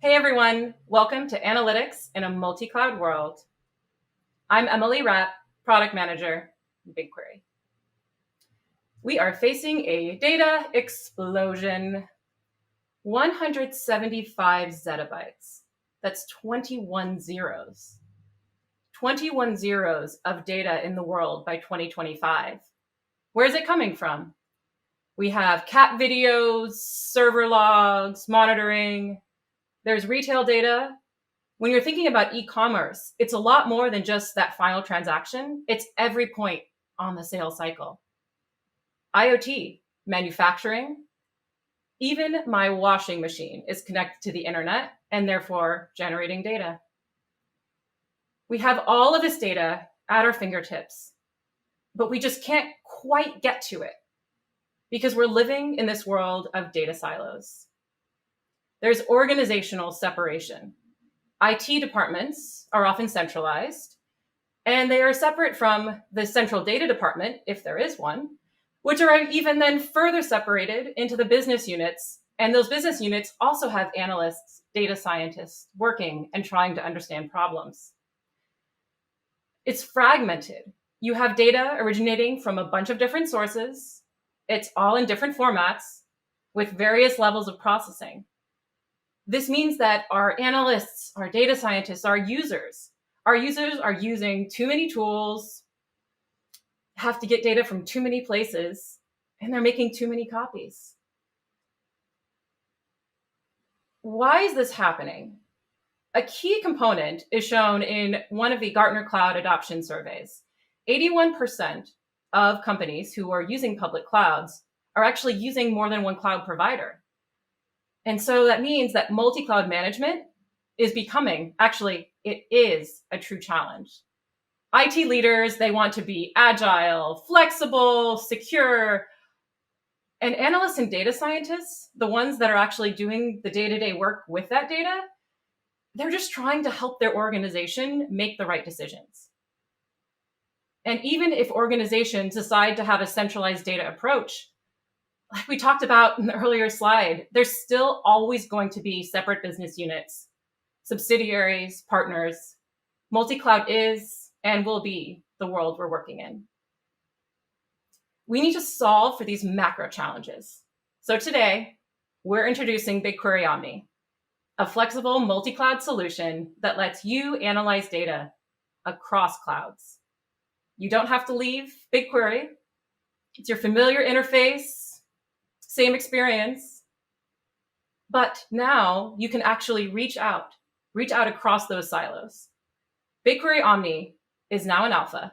Hey everyone, welcome to Analytics in a Multi-Cloud World. I'm Emily Rapp, Product Manager in BigQuery. We are facing a data explosion. 175 zettabytes. That's 21 zeros. 21 zeros of data in the world by 2025. Where is it coming from? We have cat videos, server logs, monitoring. There's retail data. When you're thinking about e-commerce, it's a lot more than just that final transaction. It's every point on the sales cycle. IoT, manufacturing, even my washing machine is connected to the internet and therefore generating data. We have all of this data at our fingertips, but we just can't quite get to it because we're living in this world of data silos. There's organizational separation. IT departments are often centralized, and they are separate from the central data department, if there is one, which are even then further separated into the business units. And those business units also have analysts, data scientists working and trying to understand problems. It's fragmented. You have data originating from a bunch of different sources. It's all in different formats with various levels of processing. This means that our analysts, our data scientists, our users are using too many tools, have to get data from too many places, and they're making too many copies. Why is this happening? A key component is shown in one of the Gartner Cloud adoption surveys. 81% of companies who are using public clouds are actually using more than one cloud provider. And so that means that multi-cloud management is becoming, actually, it is a true challenge. IT leaders, they want to be agile, flexible, secure. And analysts and data scientists, the ones that are actually doing the day-to-day work with that data, they're just trying to help their organization make the right decisions. And even if organizations decide to have a centralized data approach, like we talked about in the earlier slide, there's still always going to be separate business units, subsidiaries, partners. Multi-cloud is and will be the world we're working in. We need to solve for these macro challenges. So today, we're introducing BigQuery Omni, a flexible multi-cloud solution that lets you analyze data across clouds. You don't have to leave BigQuery. It's your familiar interface, same experience, but now you can actually reach out across those silos. BigQuery Omni is now in alpha.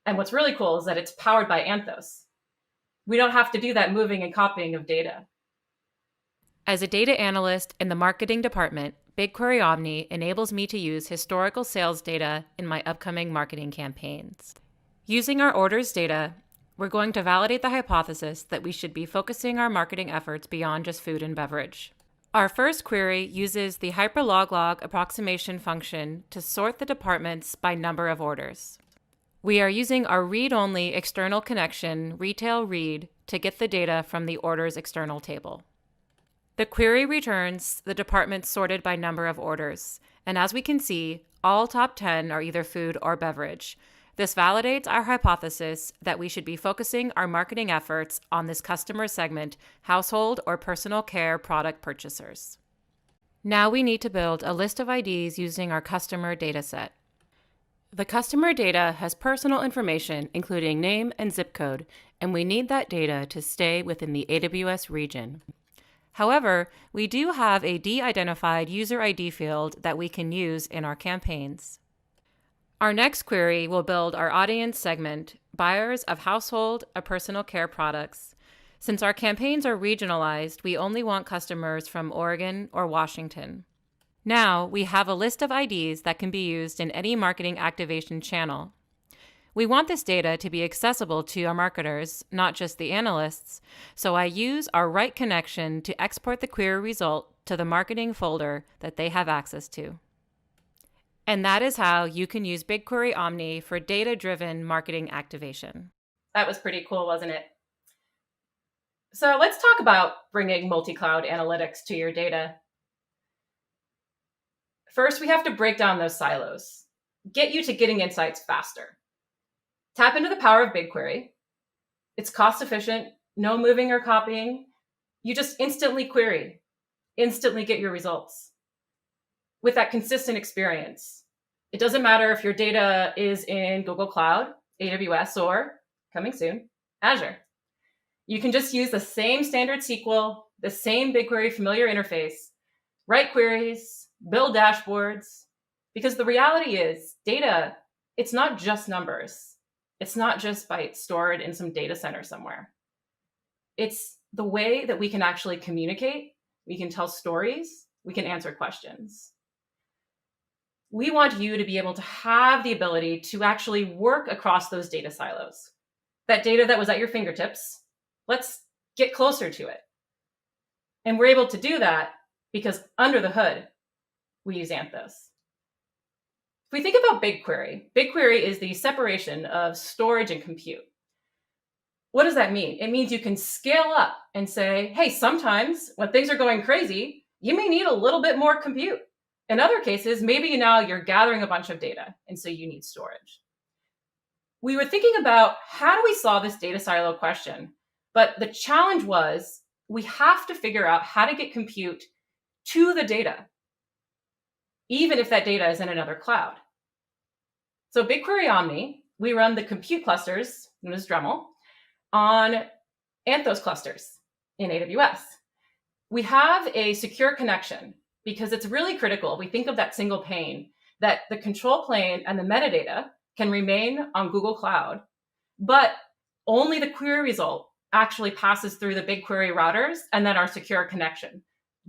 And what's really cool is that it's powered by Anthos. We don't have to do that moving and copying of data. As a data analyst in the marketing department, BigQuery Omni enables me to use historical sales data in my upcoming marketing campaigns. Using our orders data, we're going to validate the hypothesis that we should be focusing our marketing efforts beyond just food and beverage. Our first query uses the hyperloglog approximation function to sort the departments by number of orders. We are using our read-only external connection, retail read, to get the data from the orders external table. The query returns the departments sorted by number of orders, and as we can see, all top 10 are either food or beverage. This validates our hypothesis that we should be focusing our marketing efforts on this customer segment, household or personal care product purchasers. Now we need to build a list of IDs using our customer dataset. The customer data has personal information, including name and zip code, and we need that data to stay within the AWS region. However, we do have a de-identified user ID field that we can use in our campaigns. Our next query will build our audience segment, buyers of household or personal care products. Since our campaigns are regionalized, we only want customers from Oregon or Washington. Now we have a list of IDs that can be used in any marketing activation channel. We want this data to be accessible to our marketers, not just the analysts, so I use our right connection to export the query result to the marketing folder that they have access to. And that is how you can use BigQuery Omni for data-driven marketing activation. That was pretty cool, wasn't it? So let's talk about bringing multi-cloud analytics to your data. First, we have to break down those silos, get you to getting insights faster. Tap into the power of BigQuery. It's cost efficient, no moving or copying. You just instantly query, instantly get your results with that consistent experience. It doesn't matter if your data is in Google Cloud, AWS, or coming soon, Azure. You can just use the same standard SQL, the same BigQuery familiar interface, write queries, build dashboards, because the reality is data, it's not just numbers. It's not just bytes stored in some data center somewhere. It's the way that we can actually communicate, we can tell stories, we can answer questions. We want you to be able to have the ability to actually work across those data silos. That data that was at your fingertips, let's get closer to it. And we're able to do that because under the hood, we use Anthos. If we think about BigQuery, BigQuery is the separation of storage and compute. What does that mean? It means you can scale up and say, hey, sometimes when things are going crazy, you may need a little bit more compute. In other cases, maybe now you're gathering a bunch of data, and so you need storage. We were thinking about how do we solve this data silo question? But the challenge was we have to figure out how to get compute to the data, even if that data is in another cloud. So BigQuery Omni, we run the compute clusters, known as Dremel, on Anthos clusters in AWS. We have a secure connection because it's really critical. We think of that single pane, that the control plane and the metadata can remain on Google Cloud, but only the query result actually passes through the BigQuery routers and then our secure connection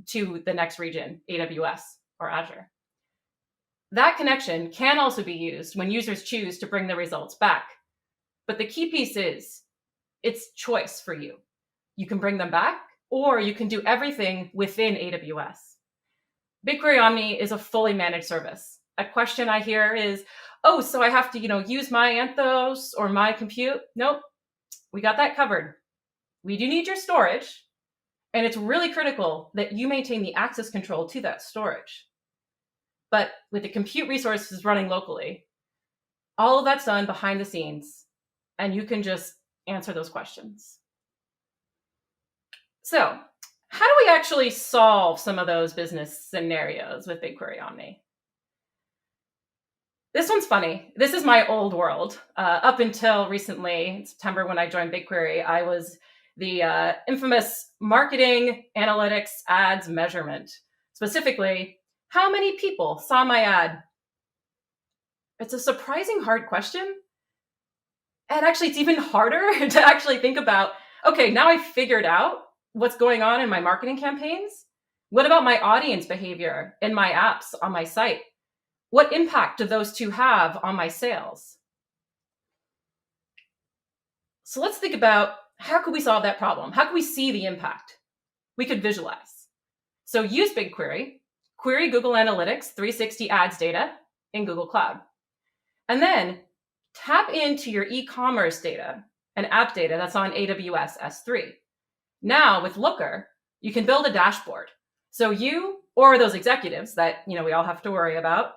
to the next region, AWS or Azure. That connection can also be used when users choose to bring the results back. But the key piece is it's choice for you. You can bring them back, or you can do everything within AWS. BigQuery Omni is a fully managed service. A question I hear is, oh, so I have to, use my Anthos or my compute? Nope, we got that covered. We do need your storage, and it's really critical that you maintain the access control to that storage. But with the compute resources running locally, all of that's done behind the scenes, and you can just answer those questions. So, how do we actually solve some of those business scenarios with BigQuery Omni? This one's funny. This is my old world. Up until recently, in September when I joined BigQuery, I was the infamous marketing, analytics, ads measurement. Specifically, how many people saw my ad? It's a surprising hard question. And actually, it's even harder to actually think about, okay, now I figured out what's going on in my marketing campaigns. What about my audience behavior in my apps on my site? What impact do those two have on my sales? So let's think about how could we solve that problem? How can we see the impact? We could visualize. So use BigQuery, query Google Analytics 360 ads data in Google Cloud. And then tap into your e-commerce data and app data that's on AWS S3. Now with Looker, you can build a dashboard. So you or those executives that we all have to worry about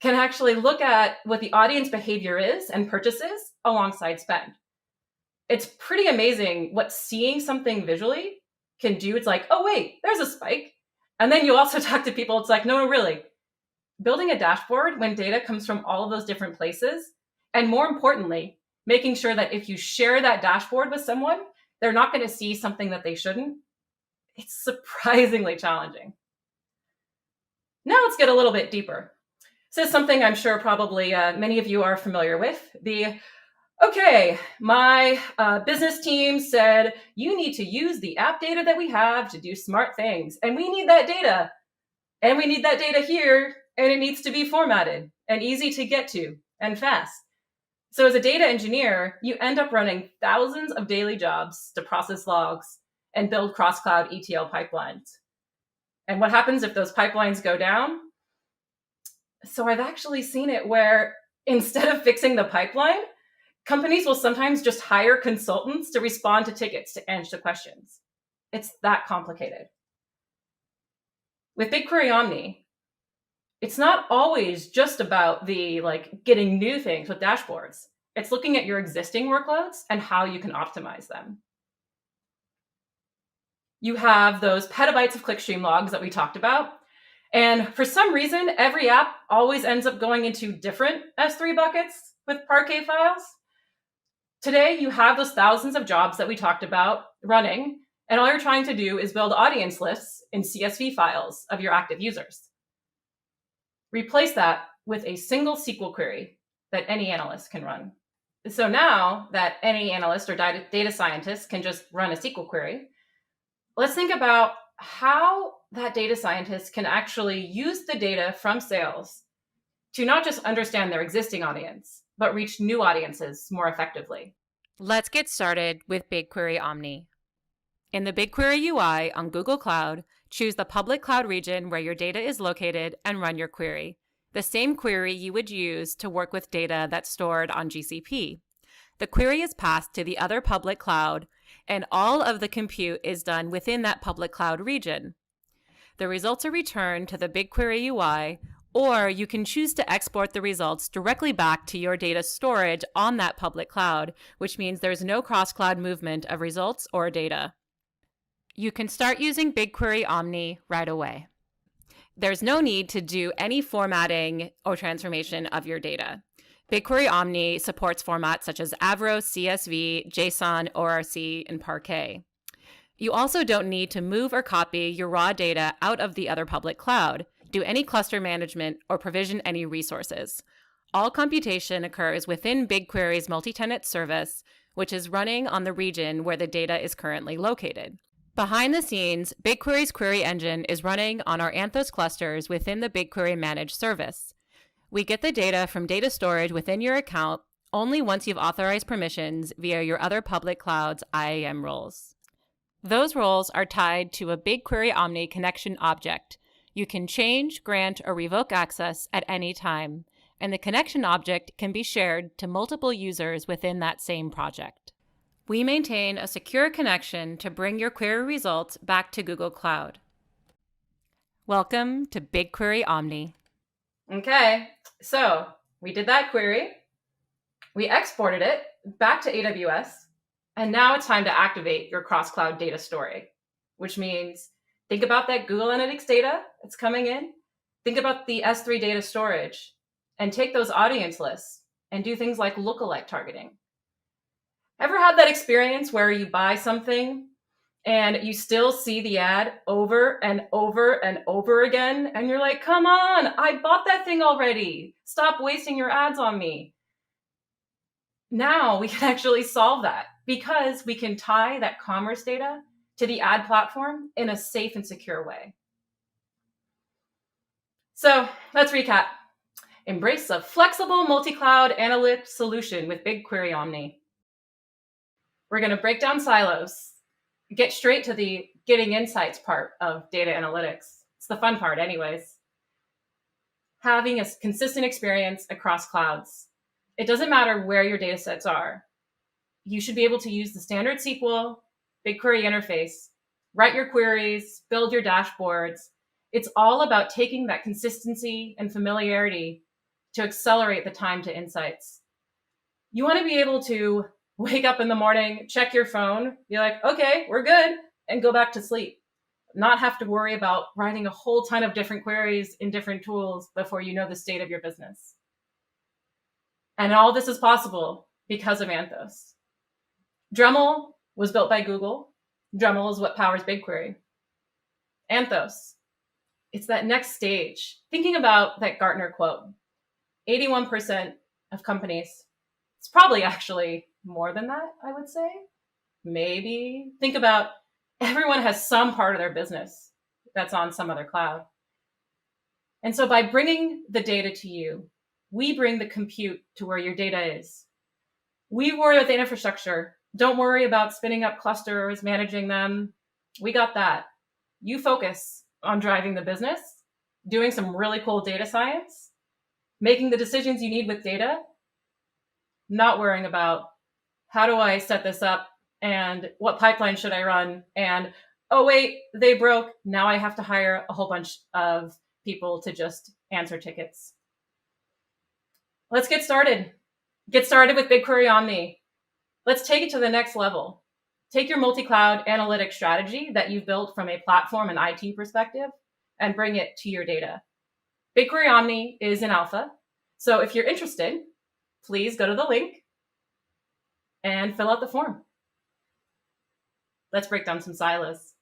can actually look at what the audience behavior is and purchases alongside spend. It's pretty amazing what seeing something visually can do. It's like, oh wait, there's a spike. And then you also talk to people, it's like, no, really. Building a dashboard when data comes from all of those different places, and more importantly, making sure that if you share that dashboard with someone, they're not going to see something that they shouldn't. It's surprisingly challenging. Now let's get a little bit deeper. This is something I'm sure probably many of you are familiar with. Okay, my business team said, you need to use the app data that we have to do smart things. And we need that data. And we need that data here. And it needs to be formatted and easy to get to and fast. So as a data engineer, you end up running thousands of daily jobs to process logs and build cross-cloud ETL pipelines. And what happens if those pipelines go down? So I've actually seen it where instead of fixing the pipeline, companies will sometimes just hire consultants to respond to tickets to answer questions. It's that complicated. With BigQuery Omni, It's not always just about the getting new things with dashboards. It's looking at your existing workloads and how you can optimize them. You have those petabytes of clickstream logs that we talked about. And for some reason, every app always ends up going into different S3 buckets with Parquet files. Today, you have those thousands of jobs that we talked about running, and all you're trying to do is build audience lists in CSV files of your active users. Replace that with a single SQL query that any analyst can run. So now that any analyst or data scientist can just run a SQL query, let's think about how that data scientist can actually use the data from sales to not just understand their existing audience, but reach new audiences more effectively. Let's get started with BigQuery Omni. In the BigQuery UI on Google Cloud, choose the public cloud region where your data is located and run your query, the same query you would use to work with data that's stored on GCP. The query is passed to the other public cloud, and all of the compute is done within that public cloud region. The results are returned to the BigQuery UI, or you can choose to export the results directly back to your data storage on that public cloud, which means there's no cross-cloud movement of results or data. You can start using BigQuery Omni right away. There's no need to do any formatting or transformation of your data. BigQuery Omni supports formats such as Avro, CSV, JSON, ORC, and Parquet. You also don't need to move or copy your raw data out of the other public cloud, do any cluster management, or provision any resources. All computation occurs within BigQuery's multi-tenant service, which is running on the region where the data is currently located. Behind the scenes, BigQuery's query engine is running on our Anthos clusters within the BigQuery managed service. We get the data from data storage within your account only once you've authorized permissions via your other public cloud's IAM roles. Those roles are tied to a BigQuery Omni connection object. You can change, grant, or revoke access at any time, and the connection object can be shared to multiple users within that same project. We maintain a secure connection to bring your query results back to Google Cloud. Welcome to BigQuery Omni. Okay, so we did that query, we exported it back to AWS, and now it's time to activate your cross-cloud data story, which means think about that Google Analytics data that's coming in, think about the S3 data storage, and take those audience lists and do things like lookalike targeting. Ever had that experience where you buy something and you still see the ad over and over and over again, and you're like, come on, I bought that thing already. Stop wasting your ads on me. Now we can actually solve that because we can tie that commerce data to the ad platform in a safe and secure way. So let's recap. Embrace a flexible multi-cloud analytics solution with BigQuery Omni. We're going to break down silos, get straight to the getting insights part of data analytics. It's the fun part anyways. Having a consistent experience across clouds. It doesn't matter where your data sets are. You should be able to use the standard SQL, BigQuery interface, write your queries, build your dashboards. It's all about taking that consistency and familiarity to accelerate the time to insights. You want to be able to wake up in the morning, check your phone, be like, okay, we're good, and go back to sleep. Not have to worry about writing a whole ton of different queries in different tools before you know the state of your business. And all this is possible because of Anthos. Dremel was built by Google. Dremel is what powers BigQuery. Anthos, it's that next stage. Thinking about that Gartner quote, 81% of companies, it's probably actually more than that, I would say. Maybe. Think about everyone has some part of their business that's on some other cloud. And so by bringing the data to you, we bring the compute to where your data is. We worry about the infrastructure. Don't worry about spinning up clusters, managing them. We got that. You focus on driving the business, doing some really cool data science, making the decisions you need with data, not worrying about how do I set this up and what pipeline should I run? And, oh, wait, they broke. Now I have to hire a whole bunch of people to just answer tickets. Let's get started. Get started with BigQuery Omni. Let's take it to the next level. Take your multi-cloud analytics strategy that you've built from a platform and IT perspective and bring it to your data. BigQuery Omni is in alpha, so if you're interested, please go to the link and fill out the form. Let's break down some silos.